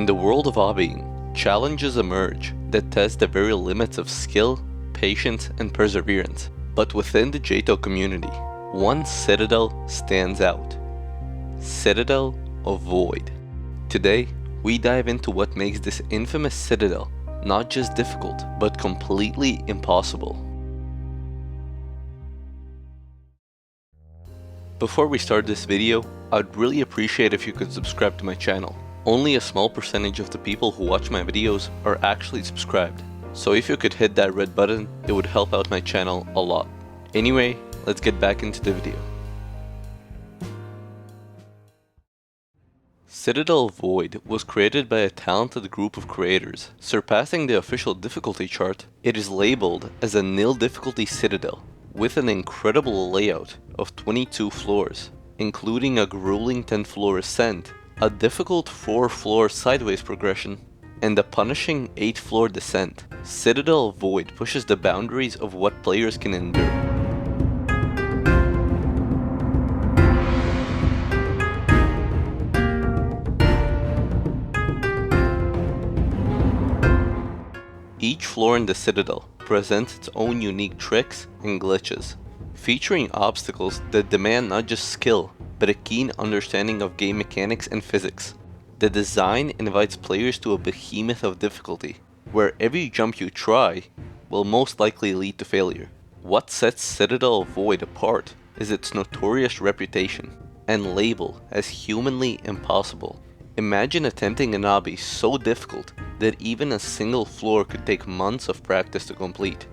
In the world of Obby, challenges emerge that test the very limits of skill, patience, and perseverance. But within the JTO community, one citadel stands out. Citadel of Void. Today, we dive into what makes this infamous citadel not just difficult, but completely impossible. Before we start this video, I'd really appreciate if you could subscribe to my channel. Only a small percentage of the people who watch my videos are actually subscribed, so if you could hit that red button, it would help out my channel a lot. Anyway, let's get back into the video. Citadel of Void was created by a talented group of creators. Surpassing the official difficulty chart, it is labeled as a nil difficulty citadel, with an incredible layout of 22 floors, including a grueling 10th-floor ascent, a difficult 4-floor sideways progression, and a punishing 8th-floor descent. Citadel of Void pushes the boundaries of what players can endure. Each floor in the Citadel presents its own unique tricks and glitches, featuring obstacles that demand not just skill, but a keen understanding of game mechanics and physics. The design invites players to a behemoth of difficulty, where every jump you try will most likely lead to failure. What sets Citadel of Void apart is its notorious reputation and label as humanly impossible. Imagine attempting an obby so difficult that even a single floor could take months of practice to complete.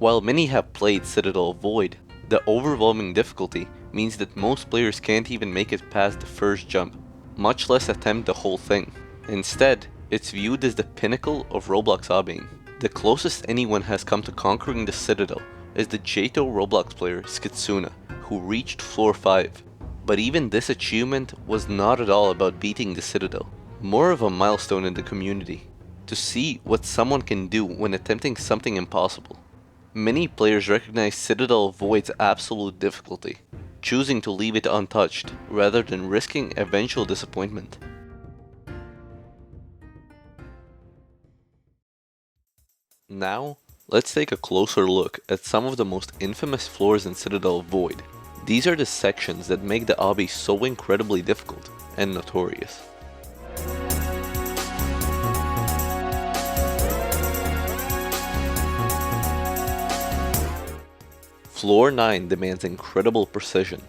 While many have played Citadel of Void, the overwhelming difficulty means that most players can't even make it past the first jump, much less attempt the whole thing. Instead, it's viewed as the pinnacle of Roblox obbying. The closest anyone has come to conquering the Citadel is the JTO Roblox player Skitsuna, who reached floor 5. But even this achievement was not at all about beating the Citadel, more of a milestone in the community, to see what someone can do when attempting something impossible. Many players recognize Citadel of Void's absolute difficulty, choosing to leave it untouched rather than risking eventual disappointment. Now, let's take a closer look at some of the most infamous floors in Citadel of Void. These are the sections that make the obby so incredibly difficult and notorious. Floor 9 demands incredible precision.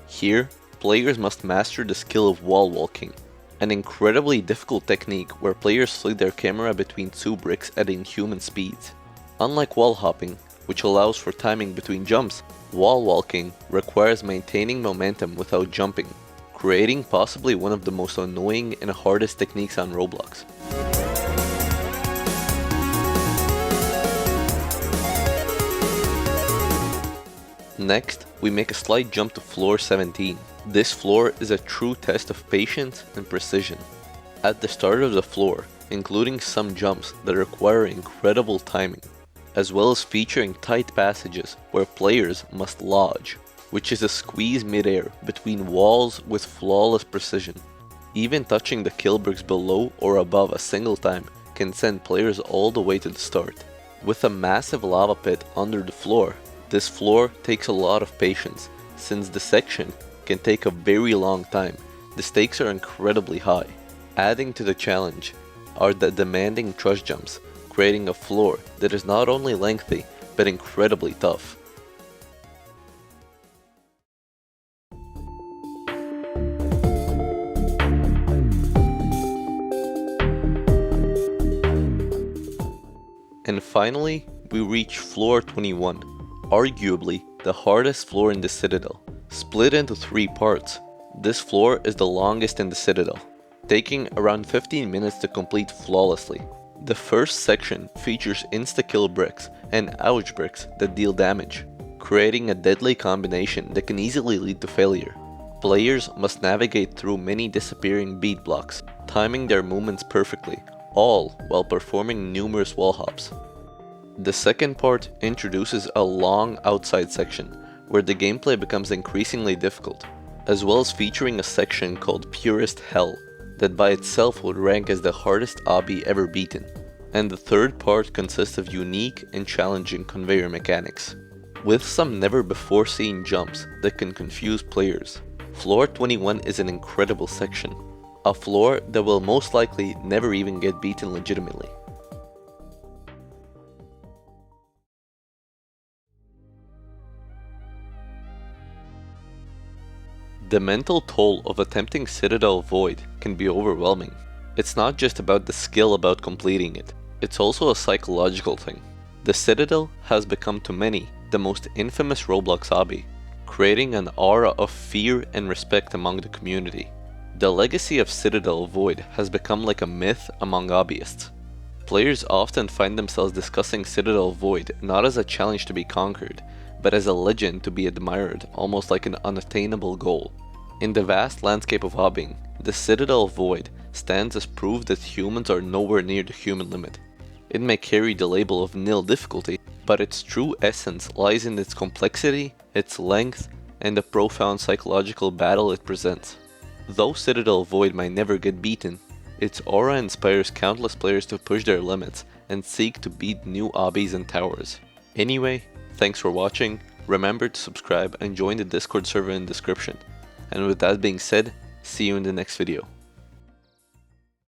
Here, players must master the skill of wall walking, an incredibly difficult technique where players flick their camera between 2 bricks at inhuman speeds. Unlike wall hopping, which allows for timing between jumps, wall walking requires maintaining momentum without jumping, creating possibly one of the most annoying and hardest techniques on Roblox. Next, we make a slight jump to floor 17. This floor is a true test of patience and precision. At the start of the floor, including some jumps that require incredible timing, as well as featuring tight passages where players must lodge, which is a squeeze mid-air between walls with flawless precision. Even touching the kill bricks below or above a single time can send players all the way to the start. With a massive lava pit under the floor, this floor takes a lot of patience, since the section can take a very long time. The stakes are incredibly high. Adding to the challenge are the demanding trust jumps, creating a floor that is not only lengthy, but incredibly tough. And finally, we reach floor 21, arguably the hardest floor in the Citadel. Split into 3 parts, this floor is the longest in the Citadel, taking around 15 minutes to complete flawlessly. The first section features insta-kill bricks and ouch bricks that deal damage, creating a deadly combination that can easily lead to failure. Players must navigate through many disappearing beat blocks, timing their movements perfectly, all while performing numerous wall hops. The second part introduces a long outside section, where the gameplay becomes increasingly difficult, as well as featuring a section called Purest Hell. that by itself would rank as the hardest obby ever beaten. And the third part consists of unique and challenging conveyor mechanics, with some never before seen jumps that can confuse players. Floor 21 is an incredible section, a floor that will most likely never even get beaten legitimately. The mental toll of attempting Citadel Void can be overwhelming. It's not just about the skill about completing it, it's also a psychological thing. The Citadel has become to many the most infamous Roblox obby, creating an aura of fear and respect among the community. The legacy of Citadel Void has become like a myth among hobbyists. Players often find themselves discussing Citadel Void not as a challenge to be conquered, but as a legend to be admired, almost like an unattainable goal. In the vast landscape of hobbying, the Citadel Void stands as proof that humans are nowhere near the human limit. It may carry the label of nil difficulty, but its true essence lies in its complexity, its length, and the profound psychological battle it presents. Though Citadel Void might never get beaten, its aura inspires countless players to push their limits and seek to beat new obbies and towers. Anyway, thanks for watching, remember to subscribe and join the Discord server in the description. And with that being said, see you in the next video.